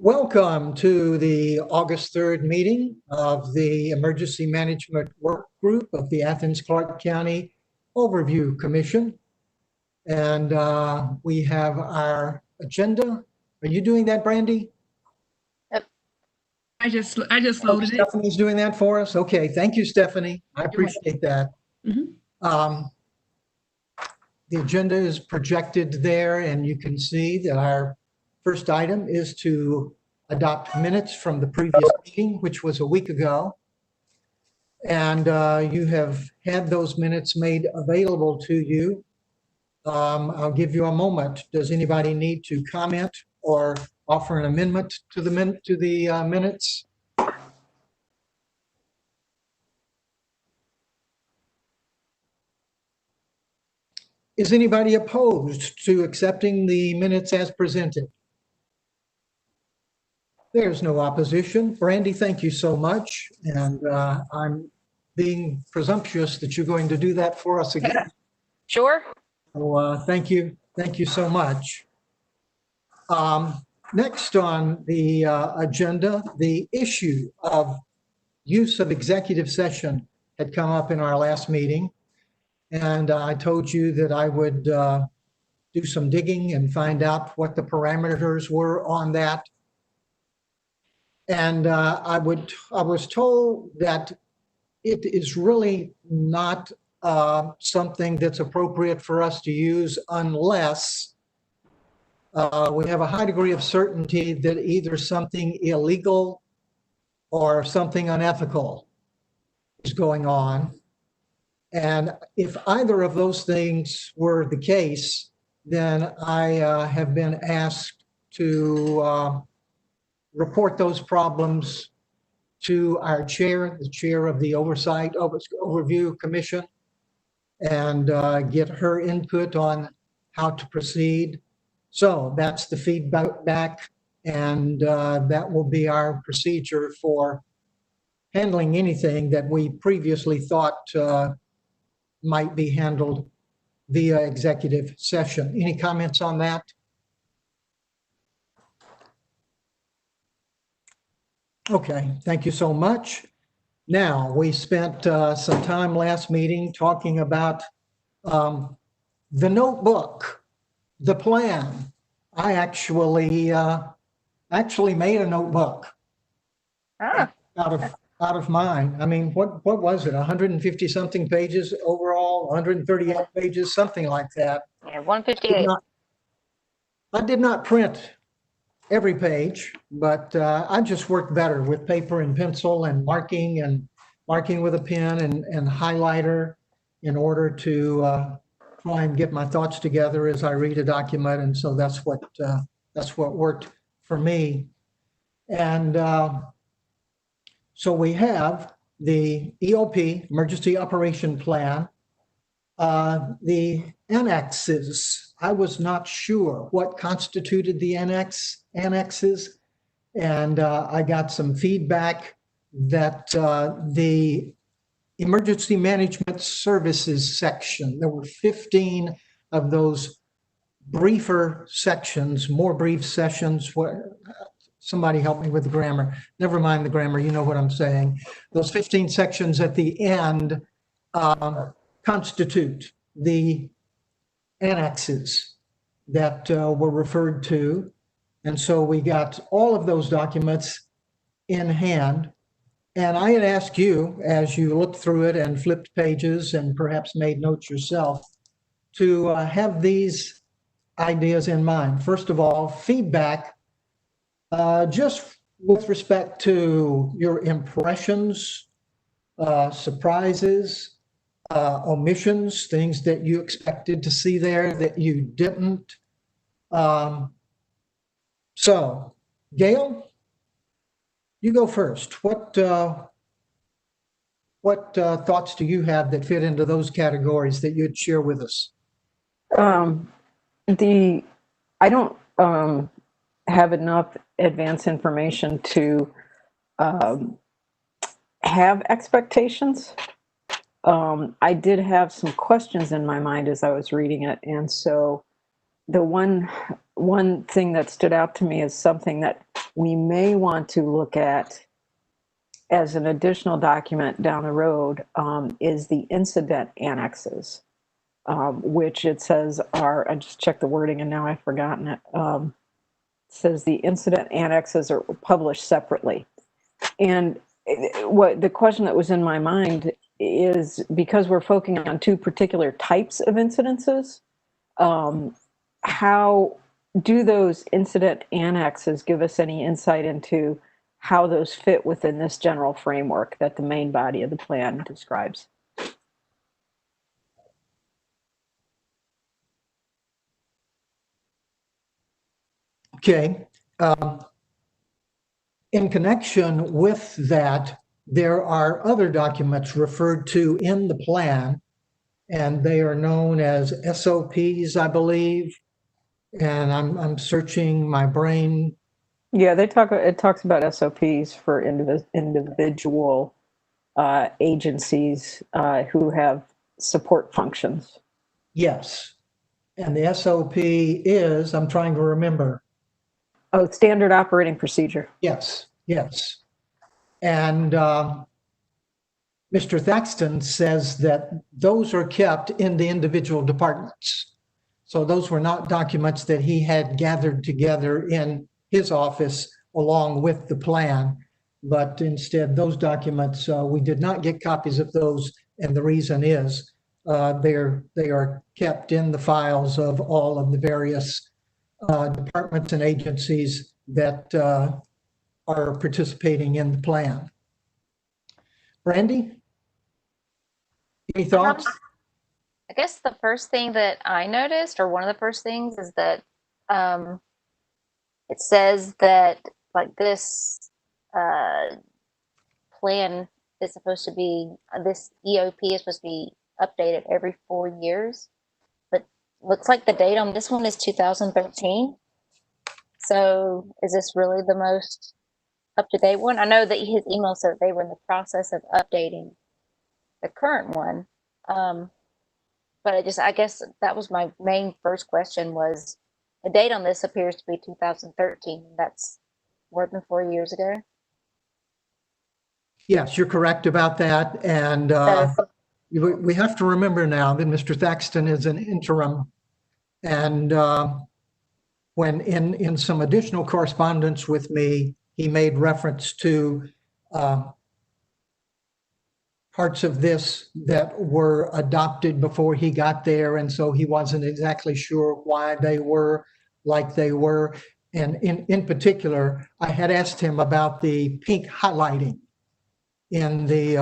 Welcome to the August 3rd meeting of the Emergency Management Work Group of the Athens-Clarke County Overview Commission. And we have our agenda. Are you doing that, Brandy? Yep. I just loaded it. Stephanie's doing that for us? Okay, thank you, Stephanie. I appreciate that. Mhm. The agenda is projected there, and you can see that our first item is to adopt minutes from the previous meeting, which was a week ago. And you have had those minutes made available to you. I'll give you a moment. Does anybody need to comment or offer an amendment to the minutes? Is anybody opposed to accepting the minutes as presented? There's no opposition. Brandy, thank you so much. And I'm being presumptuous that you're going to do that for us again. Sure. So thank you. Thank you so much. Next on the agenda, the issue of use of executive session had come up in our last meeting. And I told you that I would do some digging and find out what the parameters were on that. And I was told that it is really not something that's appropriate for us to use unless we have a high degree of certainty that either something illegal or something unethical is going on. And if either of those things were the case, then I have been asked to report those problems to our chair, the chair of the Overview Commission, and get her input on how to proceed. So that's the feedback, and that will be our procedure for handling anything that we previously thought might be handled via executive session. Any comments on that? Okay, thank you so much. Now, we spent some time last meeting talking about the notebook, the plan. I actually made a notebook out of mine. I mean, what was it? 150 something pages overall, 138 pages, something like that. Yeah, 158. I did not print every page, but I just worked better with paper and pencil and marking with a pen and highlighter in order to try and get my thoughts together as I read a document. And so that's what worked for me. And so we have the EOP, Emergency Operation Plan, the annexes. I was not sure what constituted the annexes, and I got some feedback that the Emergency Management Services section, there were 15 of those briefer sections, more brief sessions. Somebody help me with the grammar. Never mind the grammar, you know what I'm saying. Those 15 sections at the end constitute the annexes that were referred to. And so we got all of those documents in hand. And I had asked you, as you looked through it and flipped pages and perhaps made notes yourself, to have these ideas in mind. First of all, feedback, just with respect to your impressions, surprises, omissions, things that you expected to see there that you didn't. So, Gail, you go first. What thoughts do you have that fit into those categories that you'd share with us? I don't have enough advance information to have expectations. I did have some questions in my mind as I was reading it, and so the one thing that stood out to me is something that we may want to look at as an additional document down the road is the incident annexes, which it says are, I just checked the wording and now I've forgotten it. It says the incident annexes are published separately. And what the question that was in my mind is, because we're focusing on two particular types of incidences, how do those incident annexes give us any insight into how those fit within this general framework that the main body of the plan describes? Okay. In connection with that, there are other documents referred to in the plan, and they are known as SOPs, I believe. And I'm searching my brain. Yeah, it talks about SOPs for individual agencies who have support functions. Yes. And the SOP is, I'm trying to remember. Oh, standard operating procedure. Yes, yes. And Mr. Thaxton says that those are kept in the individual departments. So those were not documents that he had gathered together in his office along with the plan, but instead those documents, we did not get copies of those. And the reason is they are kept in the files of all of the various departments and agencies that are participating in the plan. Brandy, any thoughts? I guess the first thing that I noticed, or one of the first things, is that it says that like this plan is supposed to be, this EOP is supposed to be updated every 4 years, but looks like the date on this one is 2013. So is this really the most up-to-date one? I know that his email said they were in the process of updating the current one. But I guess that was my main first question, was the date on this appears to be 2013. That's more than 4 years ago. Yes, you're correct about that. And we have to remember now that Mr. Thaxton is an interim. And when in some additional correspondence with me, he made reference to parts of this that were adopted before he got there. And so he wasn't exactly sure why they were like they were. And in particular, I had asked him about the pink highlighting in the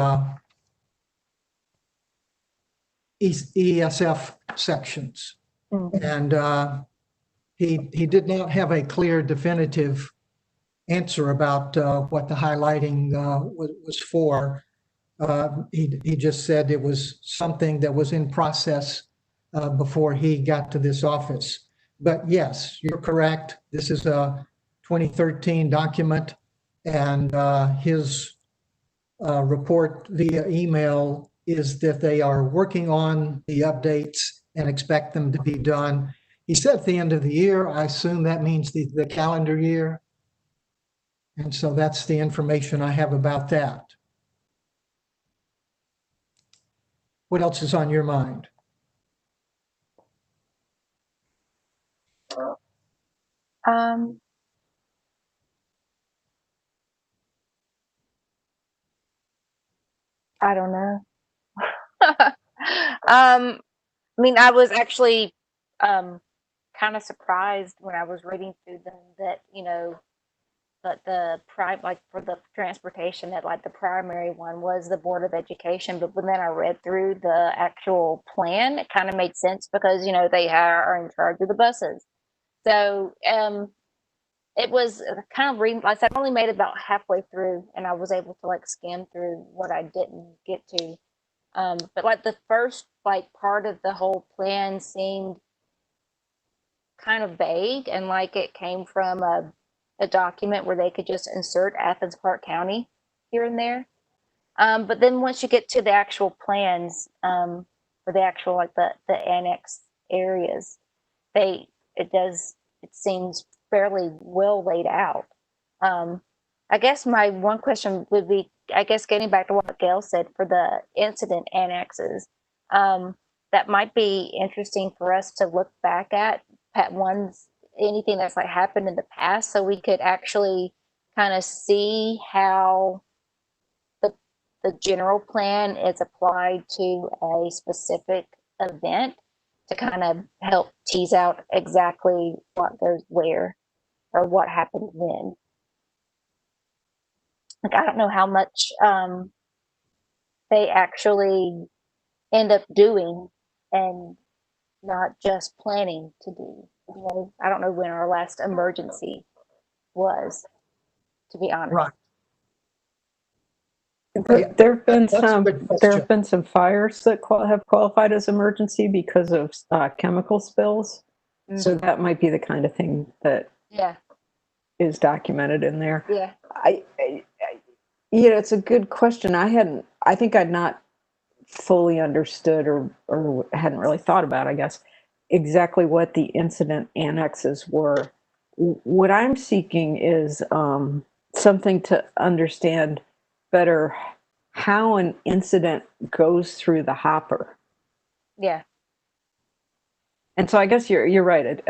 ESF sections. And he did not have a clear, definitive answer about what the highlighting was for. He just said it was something that was in process before he got to this office. But yes, you're correct. This is a 2013 document, and his report via email is that they are working on the updates and expect them to be done. He said at the end of the year. I assume that means the calendar year. And so that's the information I have about that. What else is on your mind? I don't know. I mean, I was actually kind of surprised when I was reading through them that, that like for the transportation, that like the primary one was the Board of Education. But when then I read through the actual plan, it kind of made sense because, they are in charge of the buses. So it was kind of reading, like I said, I only made it about halfway through, and I was able to like skim through what I didn't get to. But like the first like part of the whole plan seemed kind of vague, and like it came from a document where they could just insert Athens-Clarke County here and there. But then once you get to the actual plans, for the actual like the annex areas, it seems fairly well laid out. I guess my one question would be, I guess getting back to what Gail said for the incident annexes, that might be interesting for us to look back at ones, anything that's like happened in the past, so we could actually kind of see how the general plan is applied to a specific event to kind of help tease out exactly what goes where or what happened when. Like, I don't know how much they actually end up doing and not just planning to do. You know, I don't know when our last emergency was, to be honest. Right. There have been That's a some. good There question. have been some fires that have qualified as emergency because of chemical spills. So that might be the kind of thing that Yeah, is documented in there. yeah. It's a good question. I think I'd not fully understood or hadn't really thought about, I guess, exactly what the incident annexes were. What I'm seeking is something to understand better how an incident goes through the hopper. Yeah. And so I guess you're right.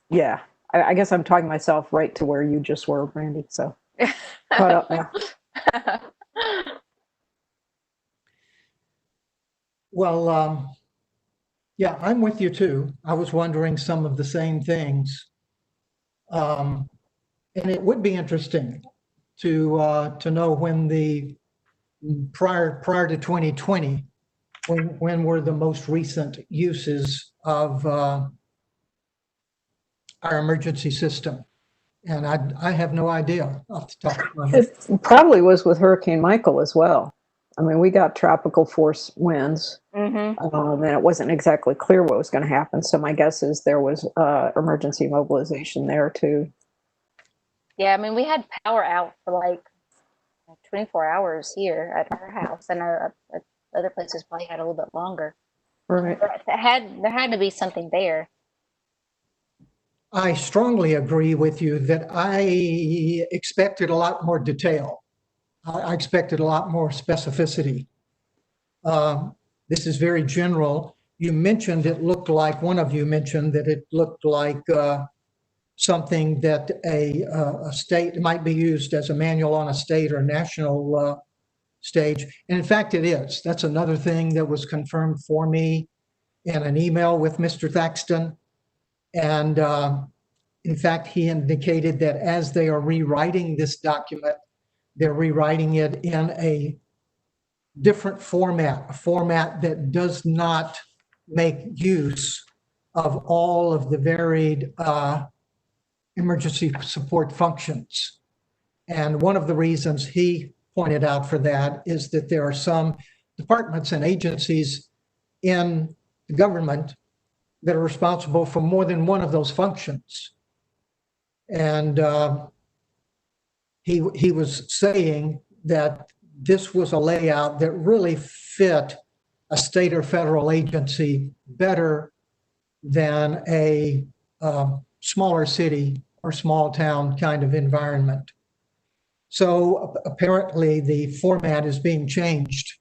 Yeah, I guess I'm talking myself right to where you just were, Brandy. So caught up now. Well, yeah, I'm with you too. I was wondering some of the same things. And it would be interesting to know when the prior to 2020, when were the most recent uses of our emergency system. And I have no idea off the top of my head. It probably was with Hurricane Michael as well. I mean, we got tropical force winds, and it wasn't exactly clear what was going to happen. So my guess is there was emergency mobilization there too. Yeah, I mean, we had power out for like 24 hours here at our house. I know other places probably had a little bit longer. Right. There had to be something there. I strongly agree with you that I expected a lot more detail. I expected a lot more specificity. This is very general. You mentioned it looked like, one of you mentioned that it looked like something that a state might be used as a manual on a state or national stage. And in fact, it is. That's another thing that was confirmed for me in an email with Mr. Thaxton. And in fact, he indicated that as they are rewriting this document, they're rewriting it in a different format, a format that does not make use of all of the varied emergency support functions. And one of the reasons he pointed out for that is that there are some departments and agencies in the government that are responsible for more than one of those functions. And he was saying that this was a layout that really fit a state or federal agency better than a smaller city or small town kind of environment. So apparently the format is being changed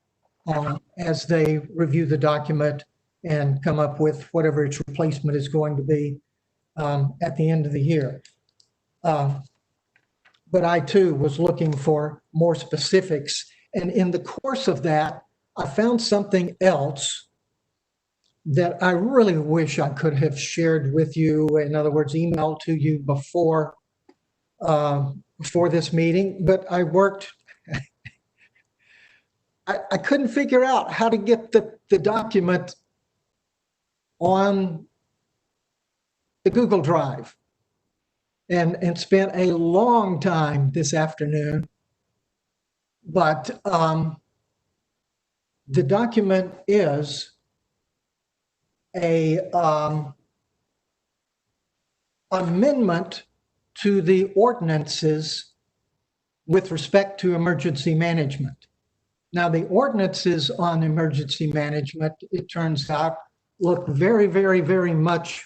as they review the document and come up with whatever its replacement is going to be at the end of the year. But I too was looking for more specifics. And in the course of that, I found something else that I really wish I could have shared with you. In other words, emailed to you before this meeting, but I worked, I couldn't figure out how to get the document on the Google Drive and spent a long time this afternoon. But the document is a amendment to the ordinances with respect to emergency management. Now, the ordinances on emergency management, it turns out, look very, very, very much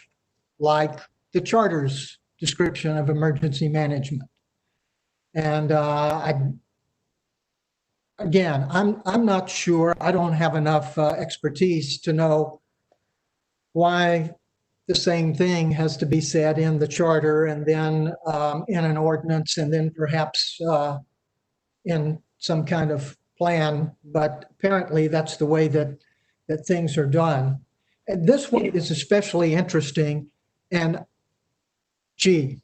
like the charter's description of emergency management. And I'm not sure. I don't have enough expertise to know why the same thing has to be said in the charter and then in an ordinance and then perhaps in some kind of plan. But apparently that's the way that things are done. And this one is especially interesting. And gee,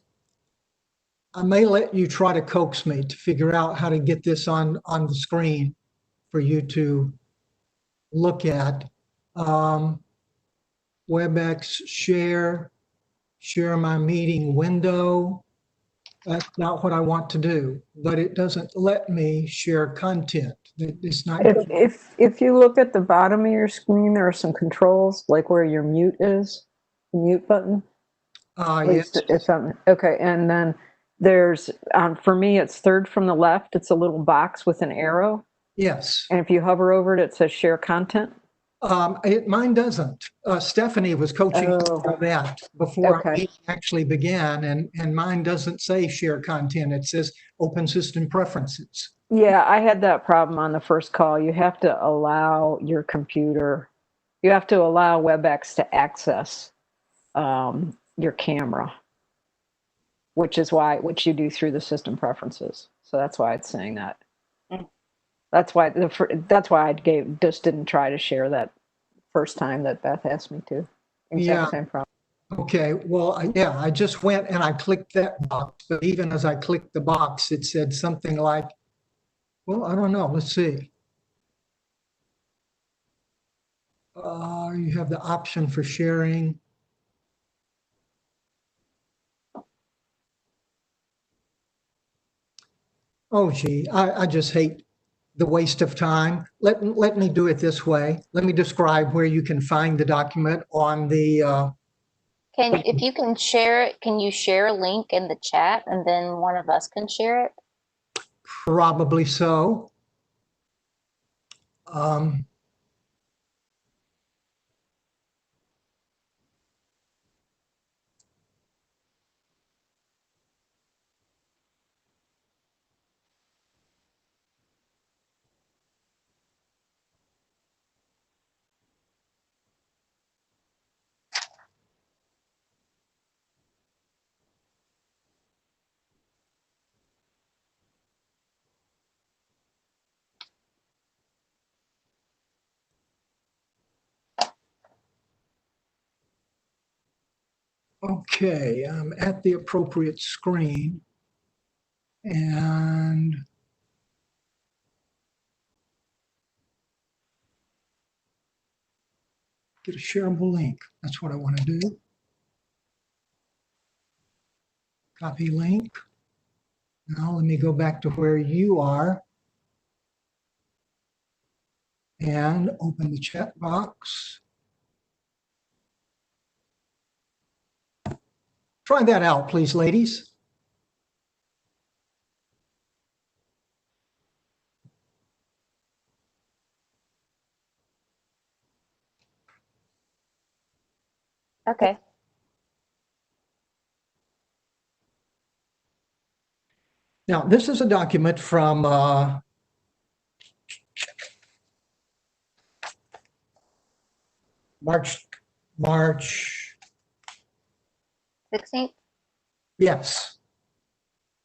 I may let you try to coax me to figure out how to get this on the screen for you to look at. WebEx share my meeting window. That's not what I want to do, but it doesn't let me share content. It's not. If you look at the bottom of your screen, there are some controls, like where your mute is, the mute button. At Yes, least it's on, okay, and then there's, for me, it's third from the left. It's a little box with an arrow. yes. And if you hover over it, it says share content. Mine doesn't. Stephanie was coaching Oh. on that before our Okay. meeting actually began, and mine doesn't say share content. It says open system preferences. Yeah, I had that problem on the first call. You have to allow your computer, you have to allow WebEx to access your camera, which you do through the system preferences. So that's why it's saying that. That's why I just didn't try to share that first time that Beth asked me to. Yeah. Same problem. Okay, well, I just went and I clicked that box, but even as I clicked the box, it said something like, well, I don't know, let's see. You have the option for sharing. Oh, gee, I just hate the waste of time. Let me do it this way. Let me describe where you can find the document on the, If you can share it, can you share a link in the chat and then one of us can share it? probably so. Okay, I'm at the appropriate screen and get a shareable link. That's what I want to do. Copy link. Now let me go back to where you are and open the chat box. Try that out, please, ladies. Okay. Now, this is a document from March, 16th? yes,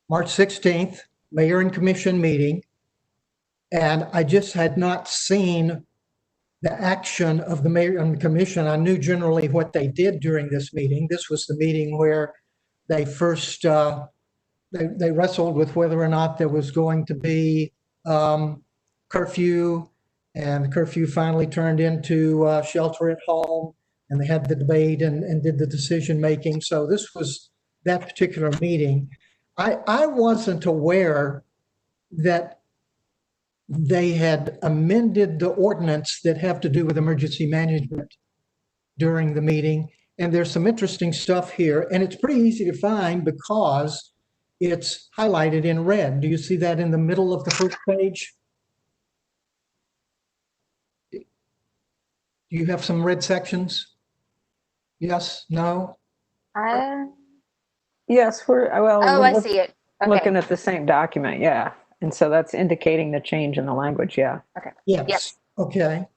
March 16th, Mayor and Commission meeting. And I just had not seen the action of the Mayor and the Commission. I knew generally what they did during this meeting. This was the meeting where they first, they wrestled with whether or not there was going to be curfew, and the curfew finally turned into shelter at home, and they had the debate and did the decision making. So this was that particular meeting. I wasn't aware that they had amended the ordinance that have to do with emergency management during the meeting. And there's some interesting stuff here, and it's pretty easy to find because it's highlighted in red. Do you see that in the middle of the first page? Do you have some red sections? Yes, no? I, Yes, oh, I see it. looking at the same document, yeah. And so that's indicating the change in the language, yeah. Yes, okay.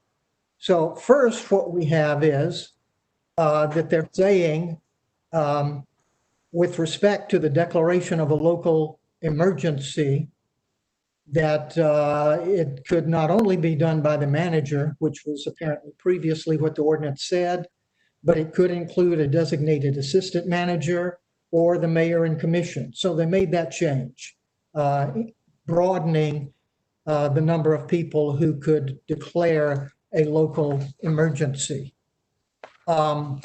So first, what we have is that they're saying, with respect to the declaration of a local emergency, that it could not only be done by the manager, which was apparently previously what the ordinance said, but it could include a designated assistant manager or the mayor and commission. So they made that change, broadening the number of people who could declare a local emergency. On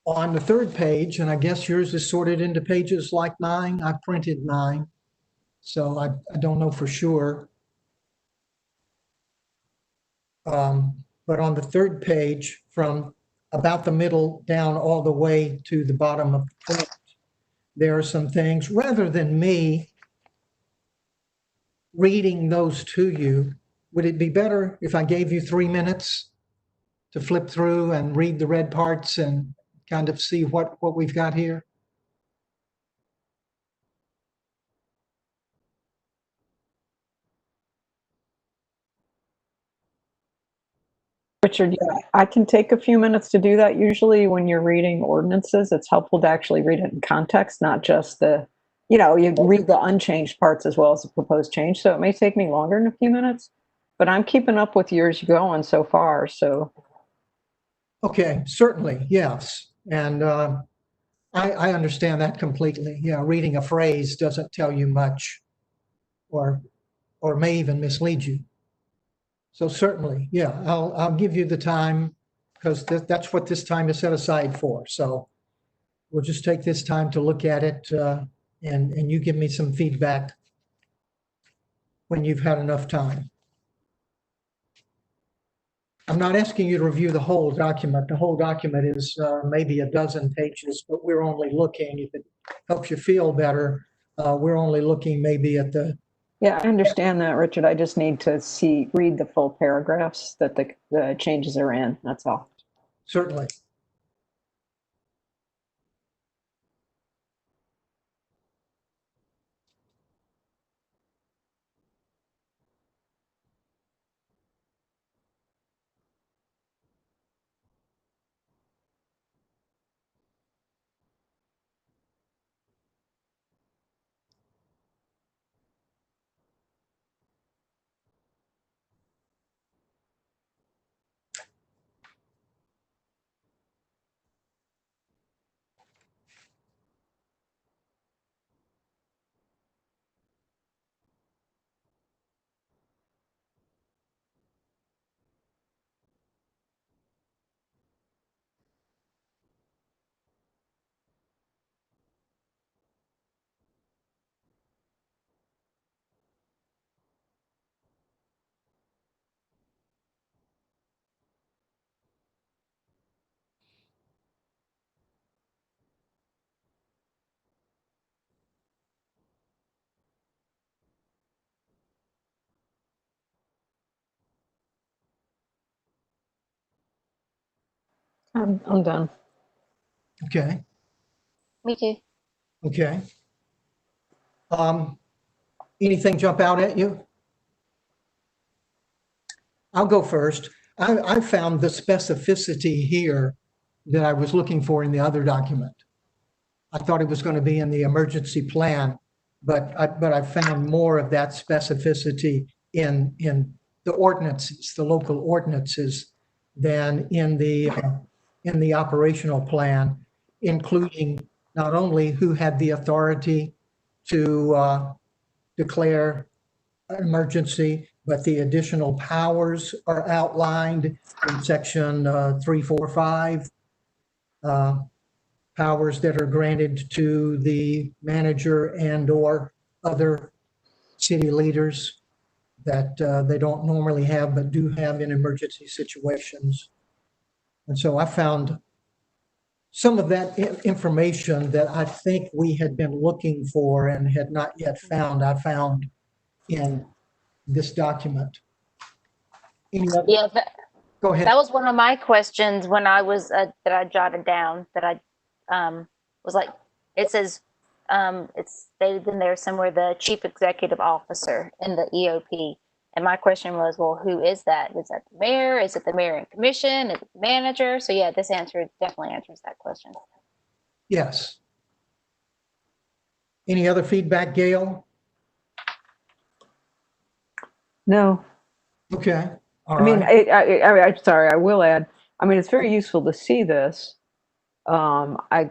the third page, and I guess yours is sorted into pages like mine, I printed mine, so I don't know for sure. But on the third page, from about the middle down all the way to the bottom of the print, there are some things, rather than me reading those to you, would it be better if I gave you 3 minutes to flip through and read the red parts and kind of see what we've got here? Richard, yeah, I can take a few minutes to do that. Usually when you're reading ordinances, it's helpful to actually read it in context, not just you read the unchanged parts as well as the proposed change. So it may take me longer than a few minutes, but I'm keeping up with yours going so far. So. Okay, certainly, yes. And I understand that completely. Yeah, reading a phrase doesn't tell you much or may even mislead you. So certainly, yeah, I'll give you the time because that's what this time is set aside for. So we'll just take this time to look at it and you give me some feedback when you've had enough time. I'm not asking you to review the whole document. The whole document is maybe a dozen pages, but we're only looking, if it helps you feel better, we're only looking maybe at the. Yeah, I understand that, Richard. I just need to read the full paragraphs that the changes are in. That's all. Certainly. I'm done. Okay. Me too. Okay. Anything jump out at you? I'll go first. I found the specificity here that I was looking for in the other document. I thought it was going to be in the emergency plan, but I found more of that specificity in the ordinances, the local ordinances, than in the operational plan, including not only who had the authority to declare an emergency, but the additional powers are outlined in section 345. Powers that are granted to the manager and/or other city leaders that they don't normally have, but do have in emergency situations. And so I found some of that information that I think we had been looking for and had not yet found, I found in this document. Any other? Yeah, Go ahead. that was one of my questions when I was that I jotted down that I was like, it says it's stated in there somewhere the chief executive officer in the EOP. And my question was, well, who is that? Is that the mayor? Is it the mayor and commission? Is it the manager? So yeah, this answer definitely answers that question. Yes. Any other feedback, Gail? No. Okay. All I mean, right. I'm sorry, I will add, I mean, it's very useful to see this. I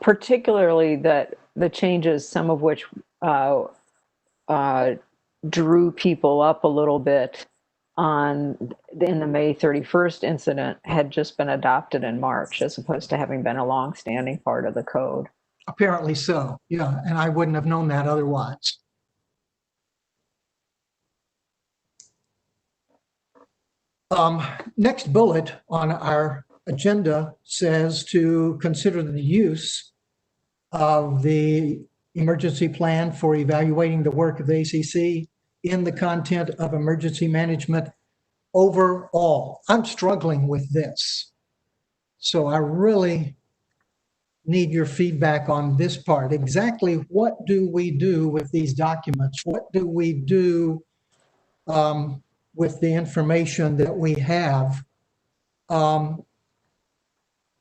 particularly that the changes, some of which drew people up a little bit in the May 31st incident had just been adopted in March, as opposed to having been a long-standing part of the code. Apparently so. Yeah, and I wouldn't have known that otherwise. Next bullet on our agenda says to consider the use of the emergency plan for evaluating the work of the ACC in the content of emergency management overall. I'm struggling with this. So I really need your feedback on this part. Exactly what do we do with these documents? What do we do with the information that we have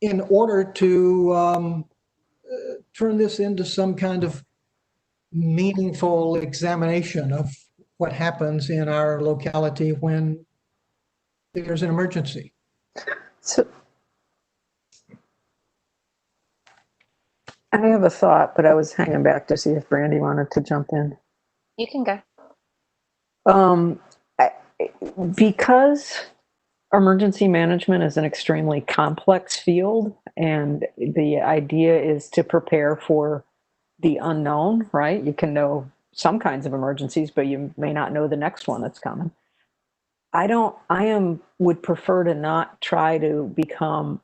in order to turn this into some kind of meaningful examination of what happens in our locality when there's an emergency? So I have a thought, but I was hanging back to see if Brandy wanted to jump in. You can go. Because emergency management is an extremely complex field, and the idea is to prepare for the unknown, right? You can know some kinds of emergencies, but you may not know the next one that's coming. Would prefer to not try to become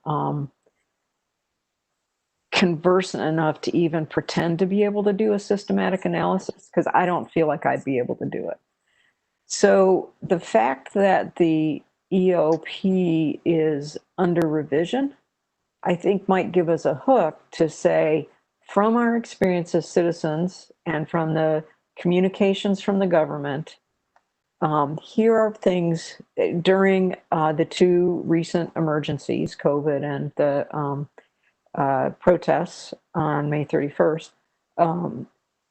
conversant enough to even pretend to be able to do a systematic analysis, because I don't feel like I'd be able to do it. So the fact that the EOP is under revision, I think might give us a hook to say, from our experience as citizens and from the communications from the government, here are things during the two recent emergencies, COVID and the protests on May 31st.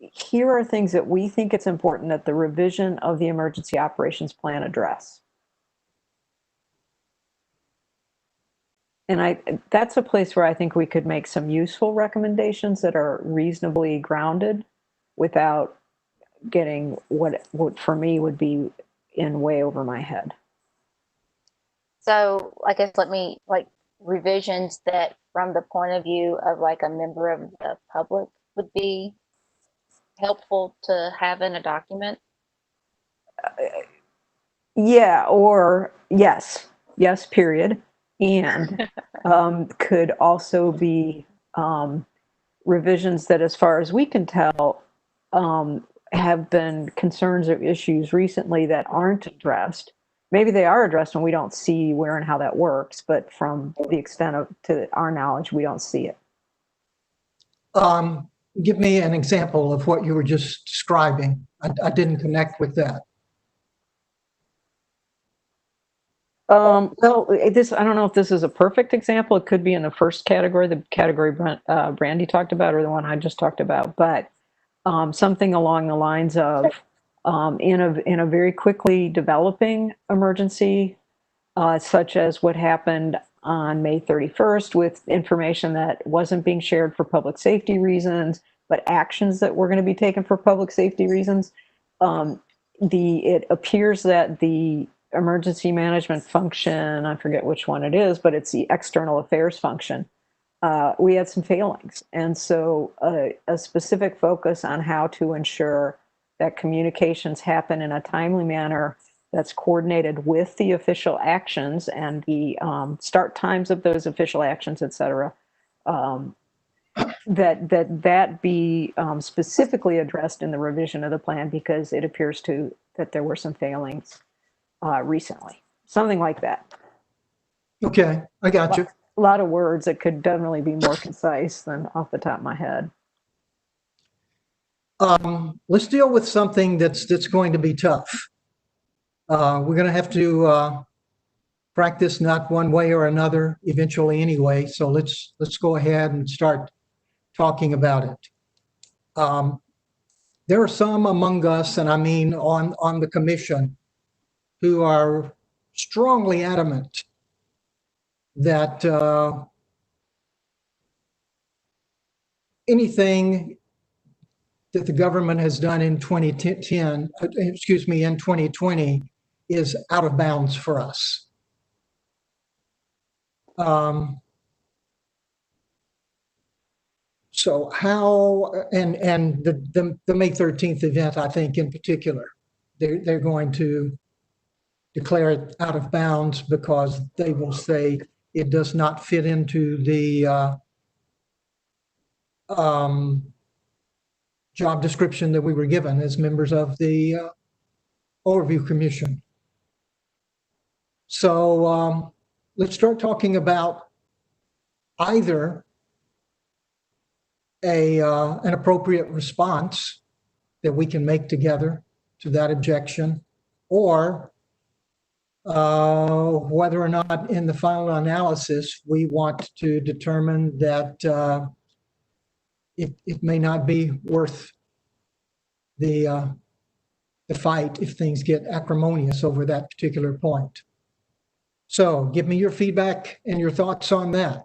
Here are things that we think it's important that the revision of the emergency operations plan address. And that's a place where I think we could make some useful recommendations that are reasonably grounded without getting what for me would be in way over my head. So I guess revisions that from the point of view of like a member of the public would be helpful to have in a document. Yeah, or yes, period. And could also be revisions that, as far as we can tell, have been concerns or issues recently that aren't addressed. Maybe they are addressed and we don't see where and how that works, but from the extent to our knowledge, we don't see it. Give me an example of what you were just describing. I didn't connect with that. Well, I don't know if this is a perfect example. It could be in the first category, the category Brandy talked about, or the one I just talked about, but something along the lines of in a very quickly developing emergency, such as what happened on May 31st with information that wasn't being shared for public safety reasons, but actions that were going to be taken for public safety reasons. It appears that the emergency management function, I forget which one it is, but it's the external affairs function. We had some failings. And so a specific focus on how to ensure that communications happen in a timely manner that's coordinated with the official actions and the start times of those official actions, et cetera, that be specifically addressed in the revision of the plan, because it appears that there were some failings recently. Something like that. Okay, I got you. A lot of words that could definitely be more concise than off the top of my head. Let's deal with something that's going to be tough. We're going to have to practice not one way or another eventually anyway. So let's go ahead and start talking about it. There are some among us, and I mean on the commission, who are strongly adamant that anything that the government has done in 2010, in 2020, is out of bounds for us. So how, and the May 13th event, I think in particular, they're going to declare it out of bounds because they will say it does not fit into the job description that we were given as members of the overview commission. So let's start talking about either an appropriate response that we can make together to that objection, or whether or not in the final analysis we want to determine that it may not be worth the fight if things get acrimonious over that particular point. So give me your feedback and your thoughts on that.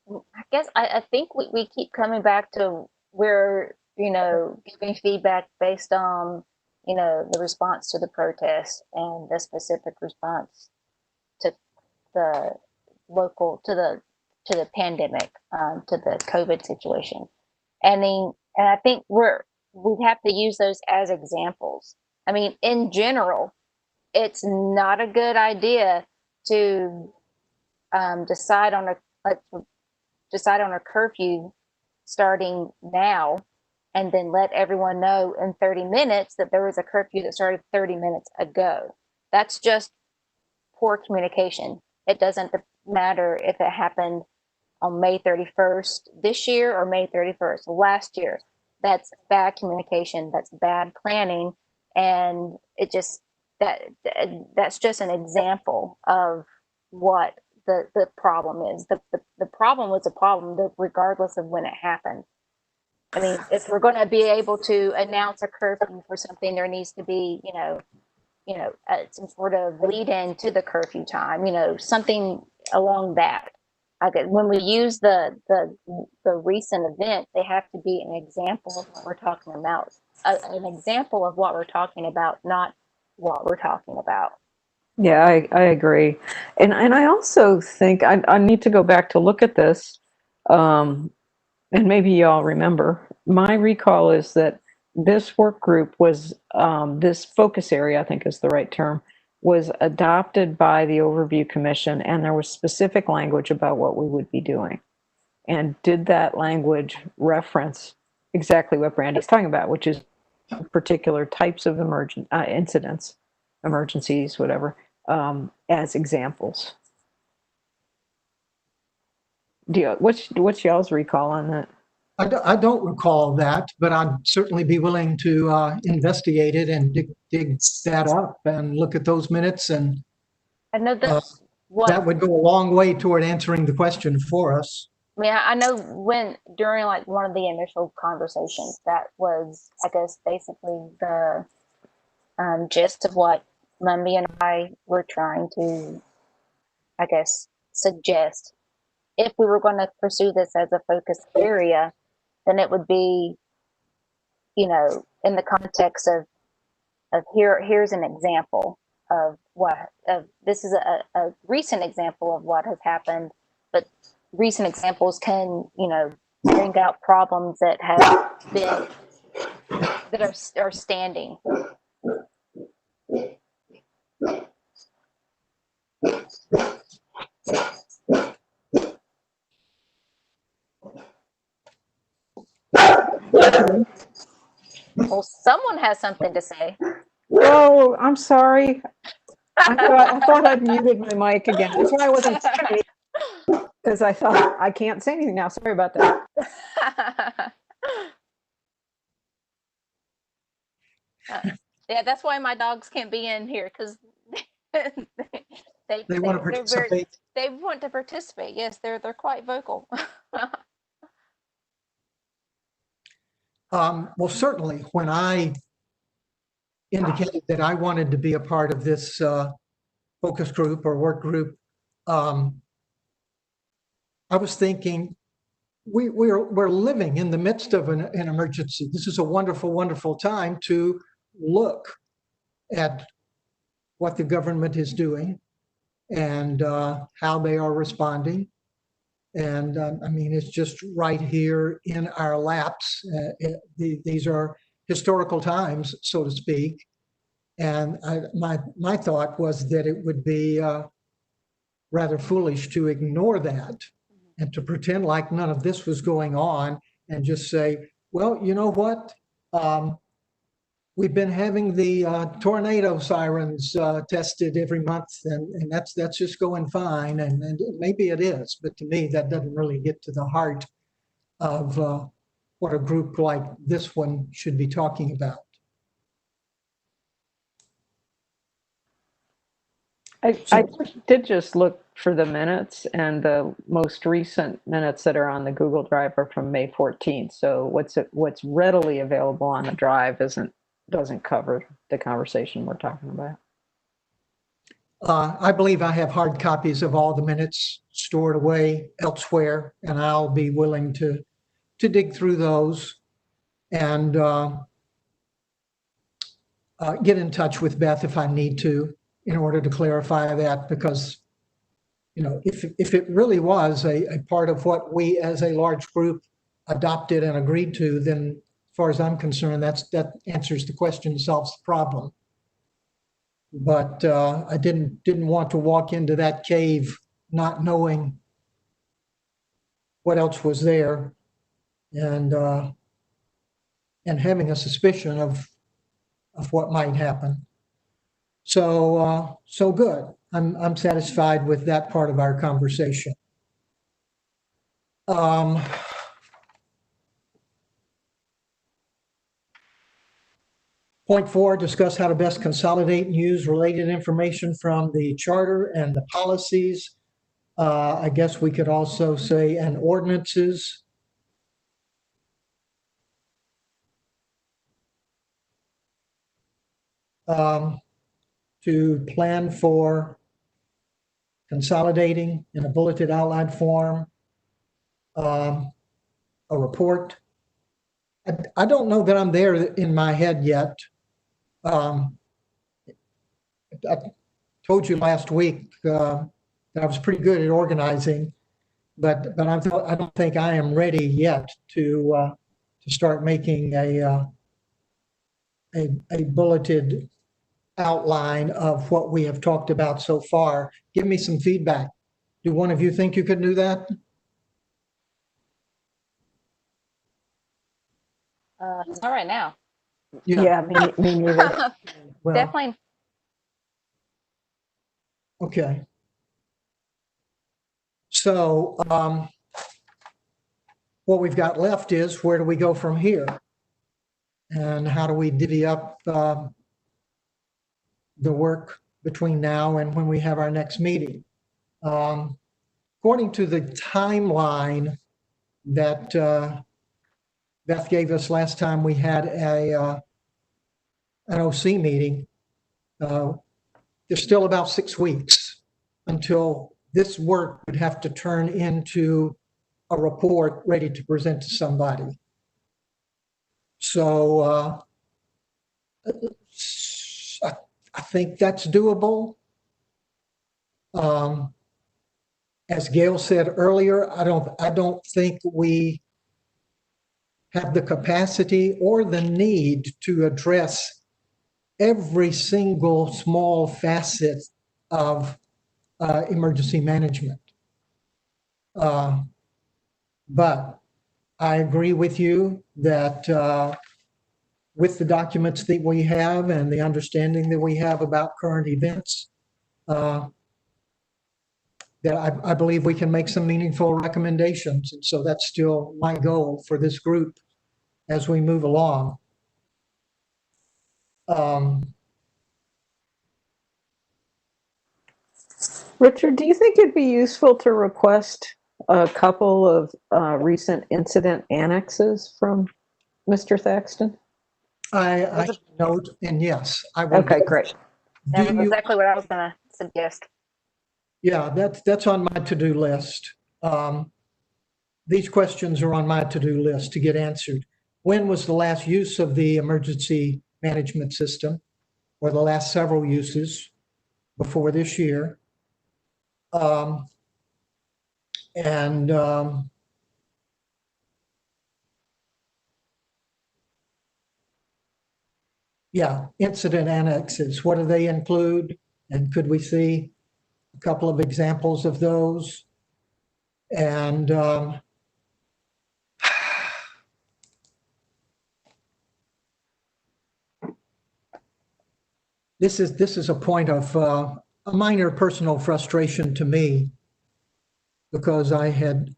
I guess I think we keep coming back to where, giving feedback based on, the response to the protest and the specific response to the local, to the pandemic, to the COVID situation. And I think we have to use those as examples. I mean, in general, it's not a good idea to decide on a curfew starting now and then let everyone know in 30 minutes that there was a curfew that started 30 minutes ago. That's just poor communication. It doesn't matter if it happened on May 31st this year or May 31st last year. That's bad communication. That's bad planning. And that's just an example of what the problem is. The problem was a problem regardless of when it happened. I mean, if we're going to be able to announce a curfew for something, there needs to be, some sort of lead in to the curfew time, something along that. When we use the recent event, they have to be an example of what we're talking about, an example of what we're talking about, not what we're talking about. Yeah, I agree. And I also think I need to go back to look at this. And maybe y'all remember, my recall is that this work group was, this focus area, I think is the right term, was adopted by the Overview Commission, and there was specific language about what we would be doing. And did that language reference exactly what Brandy's talking about, which is particular types of incidents, emergencies, whatever, as examples? What's y'all's recall on that? I don't recall that, but I'd certainly be willing to investigate it and dig that up and look at those minutes, and I know that would go a long way toward answering the question for us. I mean, I know during like one of the initial conversations, that was, I guess, basically the gist of what Mumby and I were trying to, I guess, suggest. If we were going to pursue this as a focus area, then it would be, in the context of here's an example of this is a recent example of what has happened, but recent examples can, bring out problems that have been, that are standing. Well, someone has something to say. Oh, I'm sorry. I thought I'd muted my mic again. That's why I wasn't saying, because I thought I can't say anything now. Sorry about that. Yeah, that's why my dogs can't be in here because They want to they're very participate. they want to participate. Yes, they're quite vocal. Well, certainly when I indicated that I wanted to be a part of this focus group or work group, um, I was thinking we're living in the midst of an emergency. This is a wonderful, wonderful time to look at what the government is doing and how they are responding. And I mean, it's just right here in our laps. These are historical times, so to speak. And my thought was that it would be rather foolish to ignore that and to pretend like none of this was going on and just say, well, you know what? Um, we've been having the tornado sirens tested every month, and that's just going fine. And maybe it is, but to me, that doesn't really get to the heart of what a group like this one should be talking about. I did just look for the minutes, and the most recent minutes that are on the Google Drive are from May 14th. So what's readily available on the drive doesn't cover the conversation we're talking about. I believe I have hard copies of all the minutes stored away elsewhere, and I'll be willing to dig through those and get in touch with Beth if I need to in order to clarify that, because you know, if it really was a part of what we as a large group adopted and agreed to, then as far as I'm concerned, that answers the question, solves the problem. But I didn't want to walk into that cave not knowing what else was there and having a suspicion of what might happen. So so good. I'm satisfied with that part of our conversation. Point 4, discuss how to best consolidate and use related information from the charter and the policies. I guess we could also say and ordinances. To plan for consolidating in a bulleted outline form, a report. I don't know that I'm there in my head yet. I told you last week that I was pretty good at organizing, but I don't think I am ready yet to start making a bulleted outline of what we have talked about so far. Give me some feedback. Do one of you think you could do that? Not right now. Yeah, me neither. Well, Definitely. okay. So what we've got left is where do we go from here? And how do we divvy up the work between now and when we have our next meeting? According to the timeline that Beth gave us last time we had an OC meeting, there's still about 6 weeks until this work would have to turn into a report ready to present to somebody. So I think that's doable. As Gail said earlier, I don't think we have the capacity or the need to address every single small facet of emergency management. But I agree with you that with the documents that we have and the understanding that we have about current events, that that I believe we can make some meaningful recommendations. And so that's still my goal for this group as we move along. Richard, do you think it'd be useful to request a couple of recent incident annexes from Mr. Thaxton? I note, and yes, I will. Okay, great. That Do was you, exactly what I was going to suggest. yeah, that's on my to-do list. These questions are on my to-do list to get answered. When was the last use of the emergency management system, or the last several uses before this year? And yeah, incident annexes, what do they include? And could we see a couple of examples of those? And this is a point of a minor personal frustration to me, because I had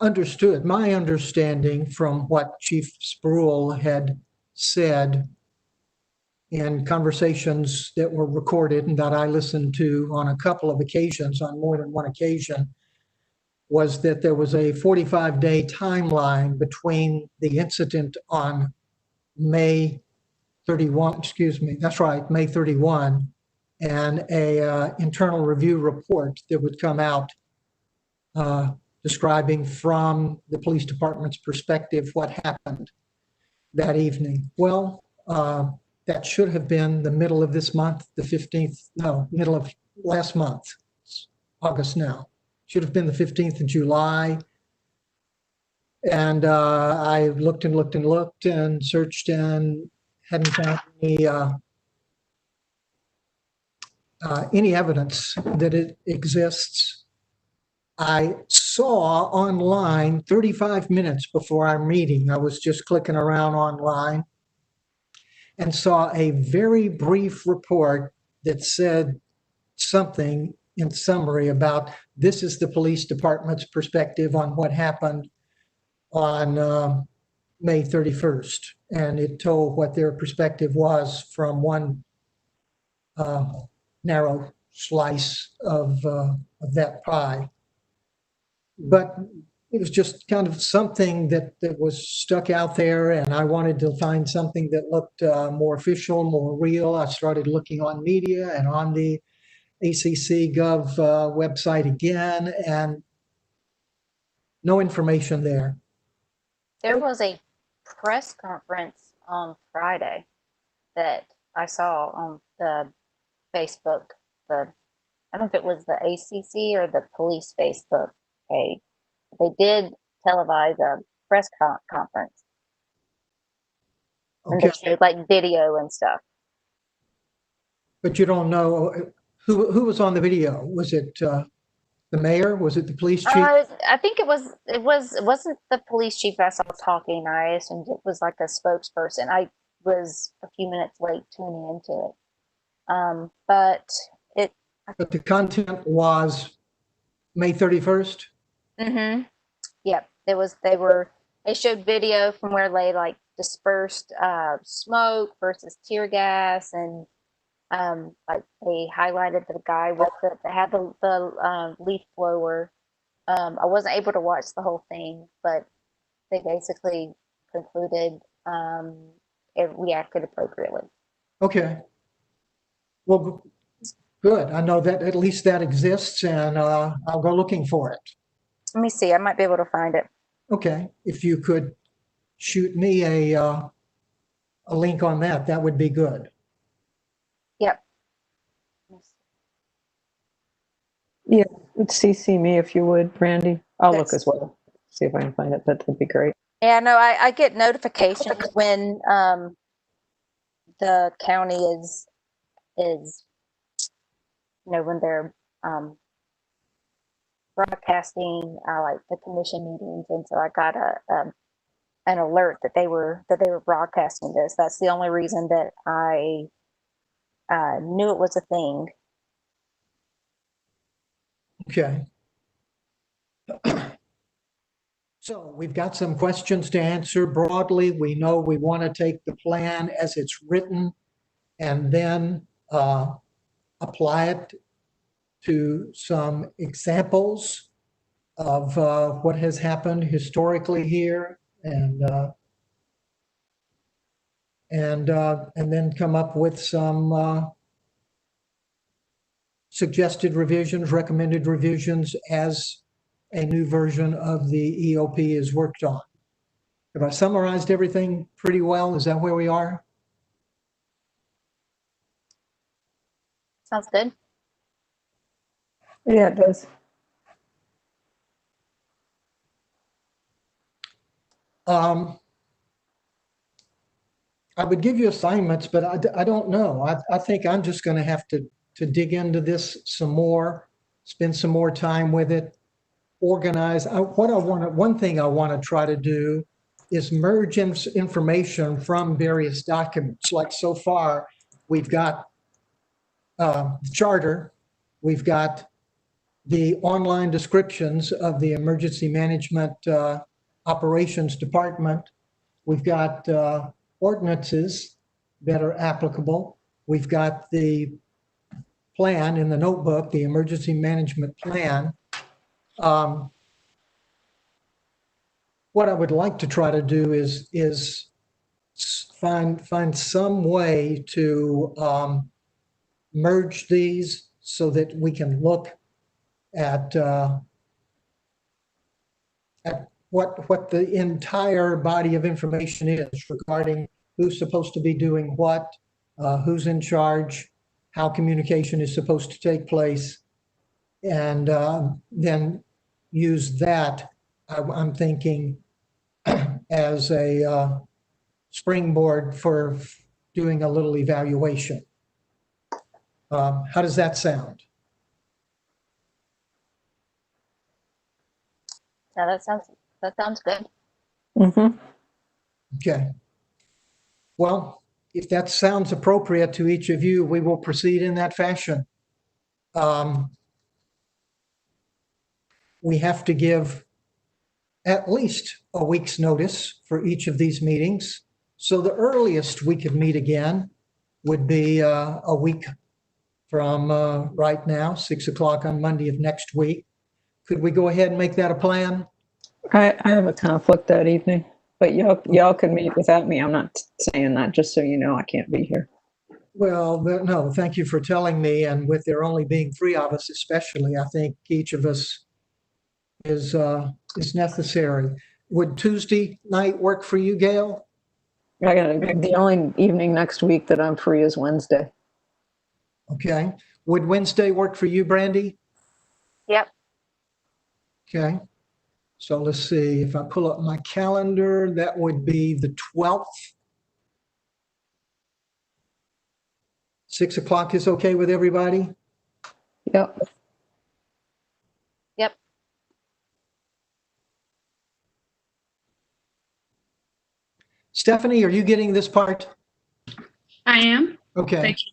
understood, my understanding from what Chief Spruill had said in conversations that were recorded and that I listened to on a couple of occasions, on more than one occasion, was that there was a 45-day timeline between the incident on May 31, excuse me, that's right, May 31, and a internal review report that would come out describing from the police department's perspective what happened that evening. Well, that should have been the middle of this month, the 15th, no, middle of last month, it's August now. Should have been the 15th of July. And I looked and looked and looked and searched and hadn't found any evidence that it exists. I saw online 35 minutes before our meeting, I was just clicking around online and saw a very brief report that said something in summary about this is the police department's perspective on what happened on May 31st. And it told what their perspective was from one narrow slice of that pie. But it was just kind of something that was stuck out there, and I wanted to find something that looked more official, more real. I started looking on media and on the ACC Gov website again, and no information there. There was a press conference on Friday that I saw on the Facebook. I don't know if it was the ACC or the police Facebook page. They did televise a press conference, and Okay, they showed like video and stuff. but you don't know who was on the video. Was it the mayor? Was it the police chief? I think it wasn't the police chief I saw talking. I assumed it was like a spokesperson. I was a few minutes late tuning into it. But But the content was May 31st? mm-hmm. Yep. They showed video from where they like dispersed smoke versus tear gas, and like they highlighted the guy with that had the leaf blower. I wasn't able to watch the whole thing, but they basically concluded it reacted appropriately. Okay. Well, good. I know that at least that exists, and I'll go looking for it. Let me see. I might be able to find it. Okay. If you could shoot me a link on that, that would be good. Yep. Yeah, CC me if you would, Brandy. I'll look Yes. as well, see if I can find it. That'd be great. Yeah, no, I get notifications when the county is when they're broadcasting like the commission meetings, and so I got an alert that they were broadcasting this. That's the only reason that I knew it was a thing. Okay. So we've got some questions to answer broadly. We know we want to take the plan as it's written and then apply it to some examples of what has happened historically here and then come up with some suggested revisions, recommended revisions as a new version of the EOP is worked on. Have I summarized everything pretty well? Is that where we are? Sounds good. Yeah, it does. I would give you assignments, but I don't know. I think I'm just going to have to dig into this some more, spend some more time with it, organize. One thing I want to try to do is merge information from various documents. Like so far, we've got the charter, we've got the online descriptions of the emergency management operations department. We've got ordinances that are applicable. We've got the plan in the notebook, the emergency management plan. What I would like to try to do is find some way to merge these so that we can look at what the entire body of information is regarding who's supposed to be doing what, who's in charge, how communication is supposed to take place, and then use that, I'm thinking, as a springboard for doing a little evaluation. How does that sound? Yeah, that sounds good. Mm-hmm. Okay. Well, if that sounds appropriate to each of you, we will proceed in that fashion. We have to give at least a week's notice for each of these meetings. So the earliest we could meet again would be a week from right now, 6 o'clock on Monday of next week. Could we go ahead and make that a plan? I have a conflict that evening, but y'all can meet without me. I'm not saying that, just so you know, I can't be here. Well, no, thank you for telling me. And with there only being 3 of us, especially, I think each of us is necessary. Would Tuesday night work for you, Gail? The only evening next week that I'm free is Wednesday. Okay. Would Wednesday work for you, Brandy? Yep. Okay. So let's see, if I pull up my calendar, that would be the 12th. 6 o'clock is okay with everybody? Yep. Yep. Stephanie, are you getting this part? I am. Okay. Thank you.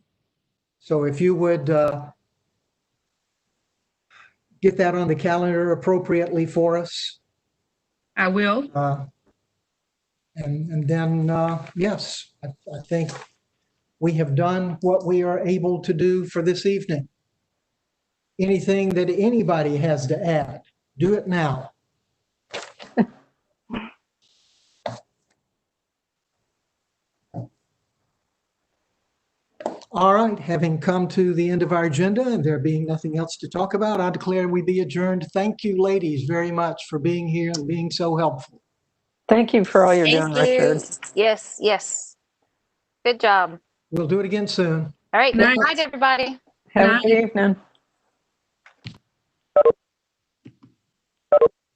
So if you would get that on the calendar appropriately for us. I will. And then, yes, I think we have done what we are able to do for this evening. Anything that anybody has to add, do it now. All right, having come to the end of our agenda and there being nothing else to talk about, I declare we be adjourned. Thank you, ladies, very much for being here and being so helpful. Thank you for all you're Thank doing, you. Richard. Yes, yes. Good job. We'll do it again soon. All right. Nice. Good night, everybody. Have a good evening.